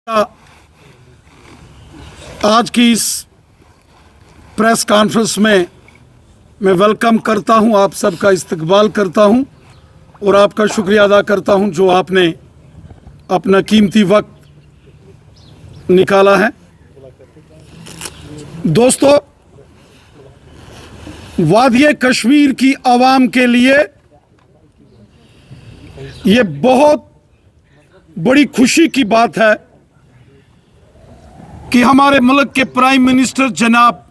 आज की इस प्रेस कॉन्फ्रेंस में मैं वेलकम करता हूं, आप सबका इस्तकबाल करता हूं और आपका शुक्रिया अदा करता हूं जो आपने अपना कीमती वक्त निकाला है। दोस्तों, वादिये कश्मीर की आवाम के लिए ये बहुत बड़ी खुशी की बात है कि हमारे मुल्क के प्राइम मिनिस्टर जनाब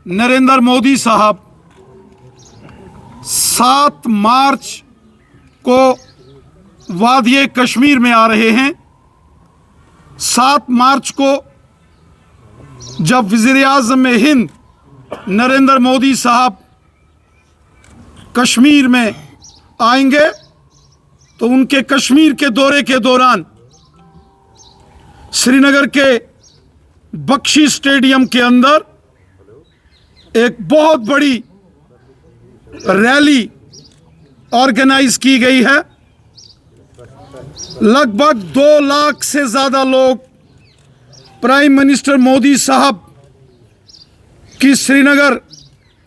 नरेंद्र मोदी साहब 7 मार्च को वादिये कश्मीर में आ रहे हैं। 7 मार्च को जब वज़ीर-ए-आज़म हिंद नरेंद्र मोदी साहब कश्मीर में आएंगे तो उनके कश्मीर के दौरे के दौरान श्रीनगर के बख्शी स्टेडियम के अंदर एक बहुत बड़ी रैली ऑर्गेनाइज की गई है। लगभग 2 लाख से ज्यादा लोग प्राइम मिनिस्टर मोदी साहब की श्रीनगर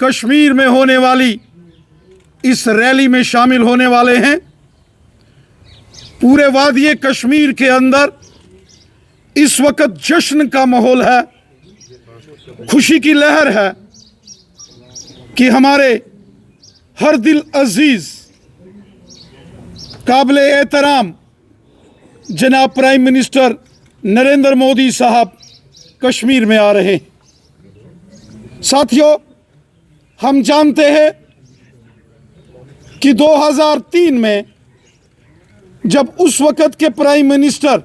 कश्मीर में होने वाली इस रैली में शामिल होने वाले हैं। पूरे वादिये कश्मीर के अंदर इस वक्त जश्न का माहौल है, खुशी की लहर है कि हमारे हर दिल अजीज काबिल एहतराम जनाब प्राइम मिनिस्टर नरेंद्र मोदी साहब कश्मीर में आ रहे हैं। साथियों, हम जानते हैं कि 2003 में जब उस वक्त के प्राइम मिनिस्टर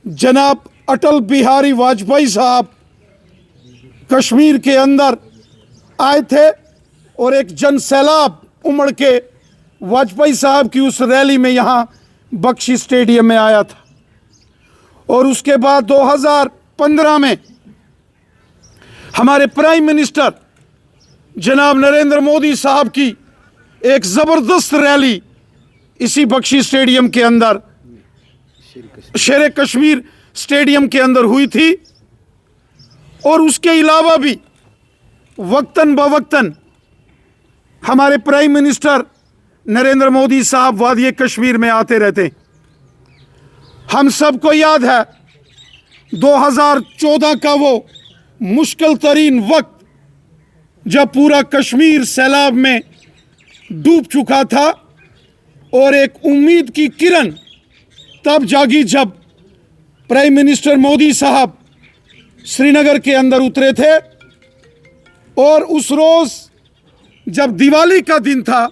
जनाब अटल बिहारी वाजपेयी साहब कश्मीर के अंदर आए थे और एक जन सैलाब उमड़ के वाजपेयी साहब की उस रैली में यहाँ बख्शी स्टेडियम में आया था। और उसके बाद 2015 में हमारे प्राइम मिनिस्टर जनाब नरेंद्र मोदी साहब की एक ज़बरदस्त रैली इसी बख्शी स्टेडियम के अंदर, शेर कश्मीर स्टेडियम के अंदर हुई थी। और उसके अलावा भी वक्तन बवक्तन हमारे प्राइम मिनिस्टर नरेंद्र मोदी साहब वादिये कश्मीर में आते रहते। हम सबको याद है 2014 का वो मुश्किल तरीन वक्त जब पूरा कश्मीर सैलाब में डूब चुका था और एक उम्मीद की किरण तब जागी जब प्राइम मिनिस्टर मोदी साहब श्रीनगर के अंदर उतरे थे। और उस रोज जब दिवाली का दिन था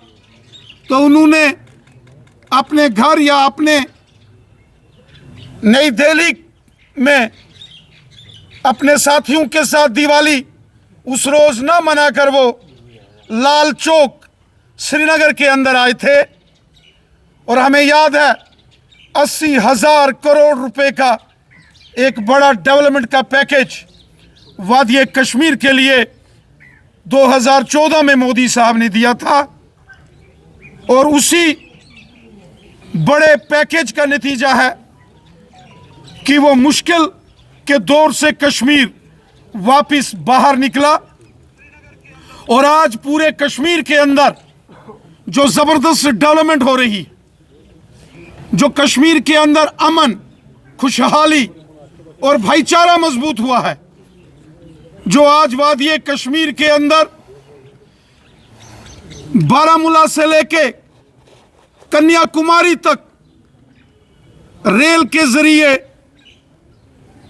तो उन्होंने अपने घर या अपने नई दिल्ली में अपने साथियों के साथ दिवाली उस रोज ना मनाकर वो लाल चौक श्रीनगर के अंदर आए थे। और हमें याद है 80,000 करोड़ रुपए का एक बड़ा डेवलपमेंट का पैकेज वादिये कश्मीर के लिए 2014 में मोदी साहब ने दिया था। और उसी बड़े पैकेज का नतीजा है कि वो मुश्किल के दौर से कश्मीर वापस बाहर निकला। और आज पूरे कश्मीर के अंदर जो जबरदस्त डेवलपमेंट हो रही, जो कश्मीर के अंदर अमन, खुशहाली और भाईचारा मजबूत हुआ है, जो आज वादिये कश्मीर के अंदर बारामूला से लेके कन्याकुमारी तक रेल के जरिए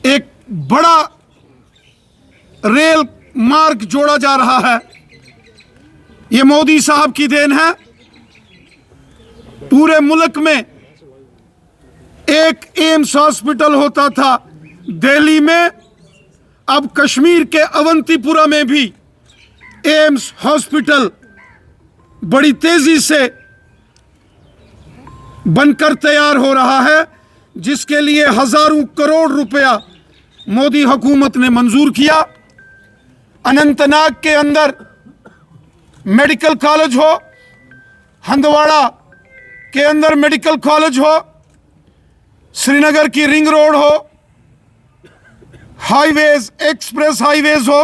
एक बड़ा रेल मार्ग जोड़ा जा रहा है, ये मोदी साहब की देन है। पूरे मुल्क में एक एम्स हॉस्पिटल होता था दिल्ली में, अब कश्मीर के अवंतीपुरा में भी एम्स हॉस्पिटल बड़ी तेजी से बनकर तैयार हो रहा है, जिसके लिए हजारों करोड़ रुपया मोदी हुकूमत ने मंजूर किया। अनंतनाग के अंदर मेडिकल कॉलेज हो, हंदवाड़ा के अंदर मेडिकल कॉलेज हो, श्रीनगर की रिंग रोड हो, हाईवेज, एक्सप्रेस हाईवेज हो,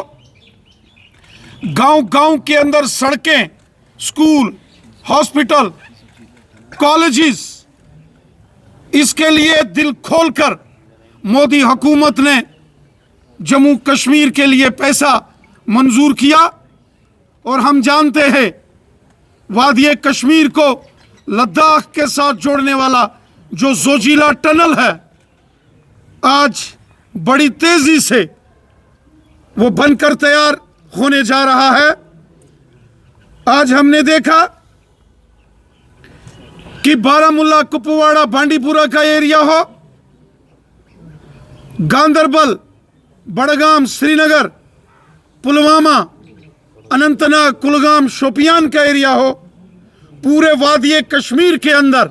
गांव गांव के अंदर सड़कें, स्कूल, हॉस्पिटल, कॉलेजेस, इसके लिए दिल खोलकर मोदी हुकूमत ने जम्मू कश्मीर के लिए पैसा मंजूर किया। और हम जानते हैं वादिय कश्मीर को लद्दाख के साथ जोड़ने वाला जो जोजिला टनल है, आज बड़ी तेजी से वो बनकर तैयार होने जा रहा है। आज हमने देखा कि बारामूला, कुपवाड़ा, बांडीपुरा का एरिया हो, गांदरबल, बड़गाम, श्रीनगर, पुलवामा, अनंतनाग, कुलगाम, शोपियान का एरिया हो, पूरे वादिय कश्मीर के अंदर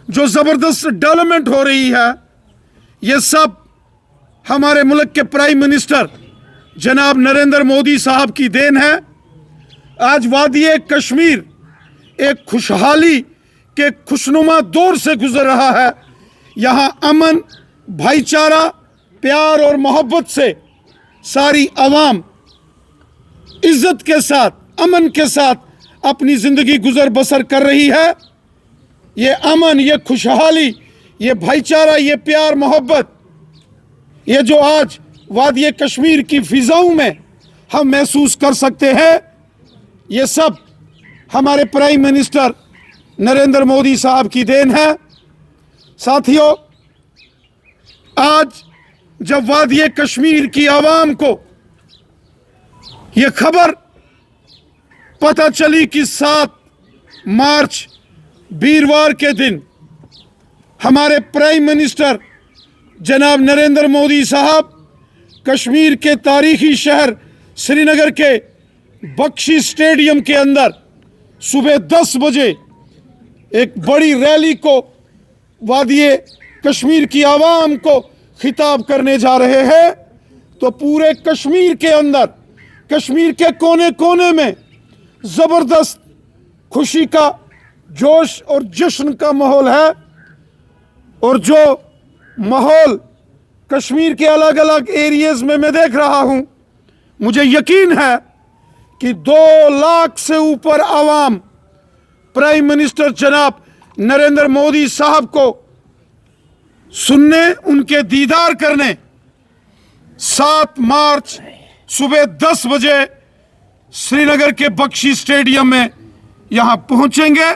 जो जबरदस्त डेवलपमेंट हो रही है, ये सब हमारे मुल्क के प्राइम मिनिस्टर जनाब नरेंद्र मोदी साहब की देन है। आज वादिय कश्मीर एक खुशहाली के खुशनुमा दौर से गुजर रहा है। यहाँ अमन, भाईचारा, प्यार और मोहब्बत से सारी आवाम इज्जत के साथ, अमन के साथ अपनी जिंदगी गुजर बसर कर रही है। ये अमन, ये खुशहाली, ये भाईचारा, ये प्यार मोहब्बत, ये जो आज वादिय कश्मीर की फिजाओं में हम महसूस कर सकते हैं, ये सब हमारे प्राइम मिनिस्टर नरेंद्र मोदी साहब की देन है। साथियों, आज जब वादिय कश्मीर की आवाम को यह खबर पता चली कि 7 मार्च वीरवार के दिन हमारे प्राइम मिनिस्टर जनाब नरेंद्र मोदी साहब कश्मीर के तारीखी शहर श्रीनगर के बख्शी स्टेडियम के अंदर सुबह 10 बजे एक बड़ी रैली को वादिय कश्मीर की आवाम को खिताब करने जा रहे हैं, तो पूरे कश्मीर के अंदर, कश्मीर के कोने कोने में जबरदस्त खुशी का जोश और जश्न का माहौल है। और जो माहौल कश्मीर के अलग अलग एरियाज में मैं देख रहा हूं, मुझे यकीन है कि 2 लाख से ऊपर आवाम प्राइम मिनिस्टर जनाब नरेंद्र मोदी साहब को सुनने, उनके दीदार करने 7 मार्च सुबह 10 बजे श्रीनगर के बख्शी स्टेडियम में यहां पहुंचेंगे।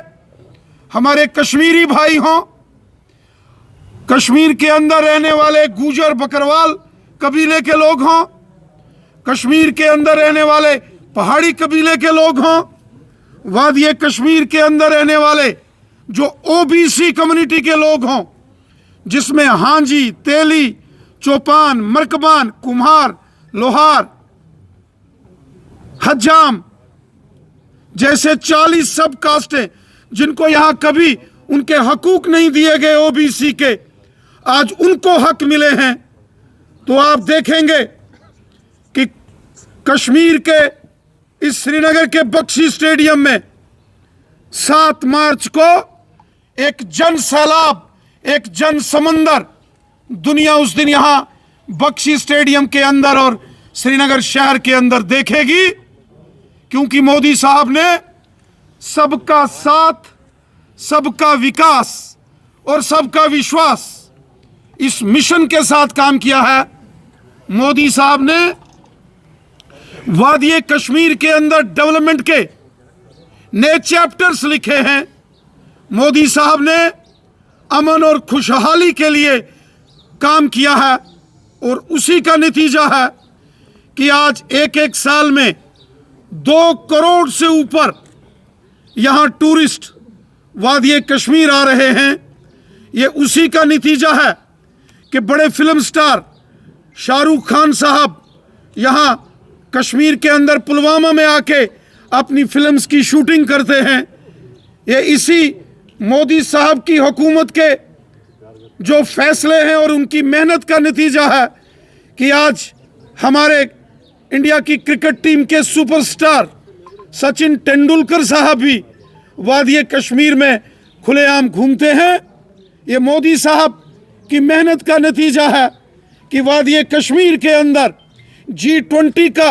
हमारे कश्मीरी भाई हों, कश्मीर के अंदर रहने वाले गुजर बकरवाल कबीले के लोग हों, कश्मीर के अंदर रहने वाले पहाड़ी कबीले के लोग हों, वादिय कश्मीर के अंदर रहने वाले जो ओबीसी कम्युनिटी के लोग हों, जिसमें हांजी, तेली, चौपान, मरकबान, कुम्हार, लोहार, हज्जाम जैसे 40 सब कास्टें जिनको यहां कभी उनके हकूक नहीं दिए गए ओबीसी के, आज उनको हक मिले हैं। तो आप देखेंगे कि कश्मीर के इस श्रीनगर के बख्शी स्टेडियम में 7 मार्च को एक जन सैलाब, एक जन समंदर दुनिया उस दिन यहां बख्शी स्टेडियम के अंदर और श्रीनगर शहर के अंदर देखेगी, क्योंकि मोदी साहब ने सबका साथ, सबका विकास और सबका विश्वास इस मिशन के साथ काम किया है। मोदी साहब ने वादिय कश्मीर के अंदर डेवलपमेंट के नए चैप्टर्स लिखे हैं। मोदी साहब ने अमन और खुशहाली के लिए काम किया है और उसी का नतीजा है कि आज एक साल में 2 करोड़ से ऊपर यहाँ टूरिस्ट वादिय कश्मीर आ रहे हैं। ये उसी का नतीजा है कि बड़े फिल्म स्टार शाहरुख खान साहब यहाँ कश्मीर के अंदर पुलवामा में आके अपनी फिल्म्स की शूटिंग करते हैं। ये इसी मोदी साहब की हुकूमत के जो फैसले हैं और उनकी मेहनत का नतीजा है कि आज हमारे इंडिया की क्रिकेट टीम के सुपरस्टार सचिन तेंदुलकर साहब भी वादिय कश्मीर में खुलेआम घूमते हैं। ये मोदी साहब की मेहनत का नतीजा है कि वादी कश्मीर के अंदर G20 का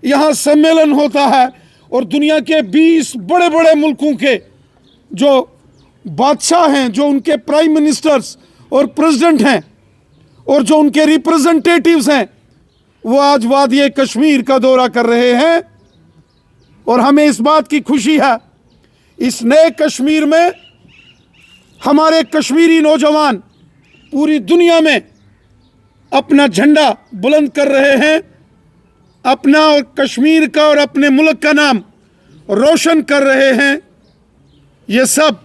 यहाँ सम्मेलन होता है और दुनिया के 20 बड़े बड़े मुल्कों के जो बादशाह हैं, जो उनके प्राइम मिनिस्टर्स और प्रेसिडेंट हैं और जो उनके रिप्रेजेंटेटिव्स हैं, वो आज वादी कश्मीर का दौरा कर रहे हैं। और हमें इस बात की खुशी है, इस नए कश्मीर में हमारे कश्मीरी नौजवान पूरी दुनिया में अपना झंडा बुलंद कर रहे हैं, अपना और कश्मीर का और अपने मुल्क का नाम रोशन कर रहे हैं। ये सब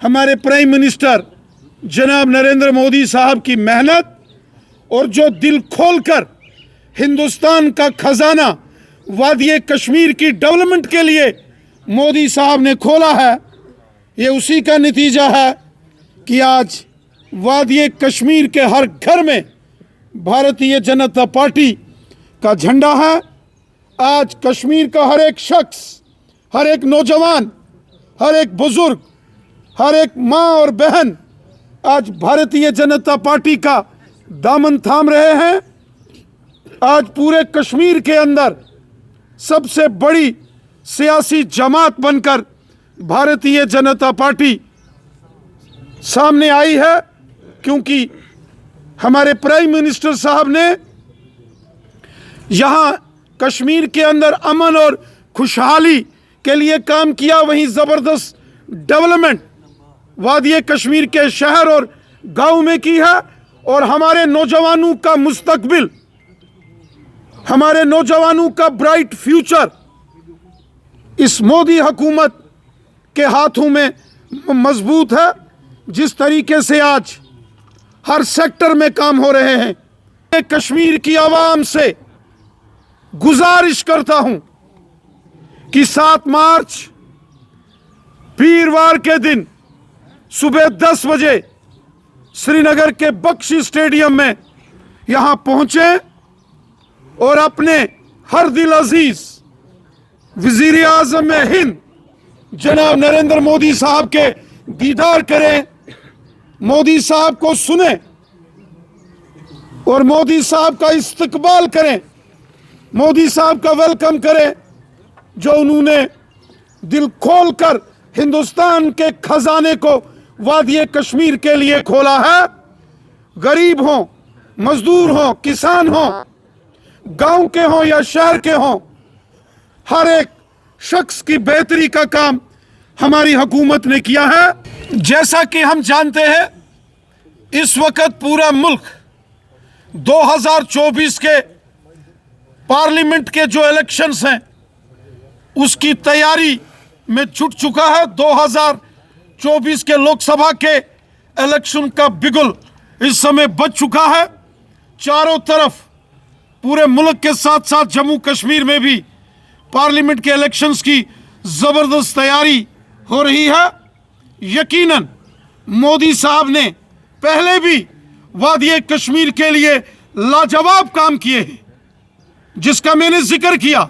हमारे प्राइम मिनिस्टर जनाब नरेंद्र मोदी साहब की मेहनत और जो दिल खोलकर हिंदुस्तान का खजाना वादी कश्मीर की डेवलपमेंट के लिए मोदी साहब ने खोला है, ये उसी का नतीजा है कि आज वादी कश्मीर के हर घर में भारतीय जनता पार्टी का झंडा है। आज कश्मीर का हर एक शख्स, हर एक नौजवान, हर एक बुजुर्ग, हर एक माँ और बहन आज भारतीय जनता पार्टी का दामन थाम रहे हैं। आज पूरे कश्मीर के अंदर सबसे बड़ी सियासी जमात बनकर भारतीय जनता पार्टी सामने आई है, क्योंकि हमारे प्राइम मिनिस्टर साहब ने यहाँ कश्मीर के अंदर अमन और खुशहाली के लिए काम किया। वहीं ज़बरदस्त डेवलपमेंट वादी कश्मीर के शहर और गांव में की है। और हमारे नौजवानों का मुस्तकबिल, हमारे नौजवानों का ब्राइट फ्यूचर इस मोदी हुकूमत के हाथों में मजबूत है। जिस तरीके से आज हर सेक्टर में काम हो रहे हैं, कश्मीर की आवाम से गुजारिश करता हूं कि 7 मार्च वीरवार के दिन सुबह 10 बजे श्रीनगर के बख्शी स्टेडियम में यहां पहुंचे और अपने हर दिल अजीज वजीर आजम हिंद जनाब नरेंद्र मोदी साहब के दीदार करें, मोदी साहब को सुने और मोदी साहब का इस्तकबाल करें, मोदी साहब का वेलकम करें, जो उन्होंने दिल खोलकर हिंदुस्तान के खजाने को वादी कश्मीर के लिए खोला है। गरीब हो, मजदूर हो, किसान हो, गांव के हो या शहर के हो, हर एक शख्स की बेहतरी का काम हमारी हुकूमत ने किया है। जैसा कि हम जानते हैं, इस वक्त पूरा मुल्क 2024 के पार्लियामेंट के जो इलेक्शंस हैं उसकी तैयारी में जुट चुका है। 2024 के लोकसभा के इलेक्शन का बिगुल इस समय बज चुका है। चारों तरफ पूरे मुल्क के साथ साथ जम्मू कश्मीर में भी पार्लियामेंट के इलेक्शंस की ज़बरदस्त तैयारी हो रही है। यकीनन मोदी साहब ने पहले भी वादी कश्मीर के लिए लाजवाब काम किए हैं, जिसका मैंने जिक्र किया।